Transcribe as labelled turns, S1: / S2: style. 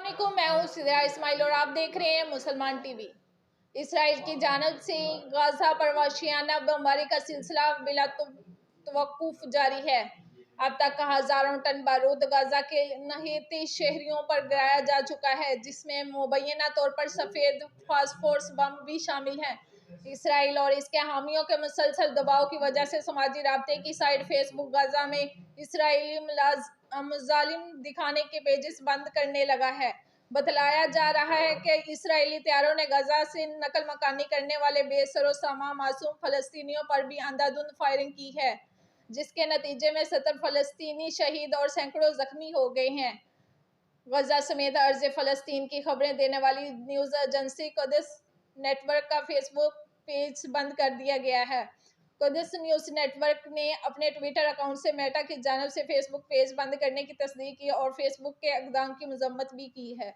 S1: अस्सलामुअलैकुम, मैं हूँ सिद्रा इस्माइल और आप देख रहे हैं मुसलमान टीवी। इसराइल की जानब से गाजा पर वहशियाना बमबारी का सिलसिला बिला तवक्कुफ जारी है। अब तक हजारों टन बारूद गाजा के नहेते शहरियों पर गिराया जा चुका है, जिसमें मुबैना तौर पर सफ़ेद फास्फोरस बम भी शामिल हैं। इसराइल और इसके हामियों के मुसलसल दबाव की वजह से समाजी राब्ते की साइट फेसबुक गाजा में इसराइली मुजालिम दिखाने के पेजेस बंद करने लगा है। बतलाया जा रहा है कि इसराइली तैयारों ने गजा से नकल मकानी करने वाले बेसरो सामा मासूम फलस्तीनियों पर भी अंधाधुंध फायरिंग की है, जिसके नतीजे में 70 फलस्तीनी शहीद और सैकड़ों जख्मी हो गए हैं। गजा समेत अर्ज़ फ़लस्तीन की खबरें देने वाली न्यूज़ एजेंसी कुद्स नेटवर्क का फेसबुक पेज बंद कर दिया गया है। कुद्स न्यूज़ नेटवर्क ने अपने ट्विटर अकाउंट से मेटा की जानिब से फेसबुक पेज बंद करने की तस्दीक की और फेसबुक के इक़दाम की मज़म्मत भी की है।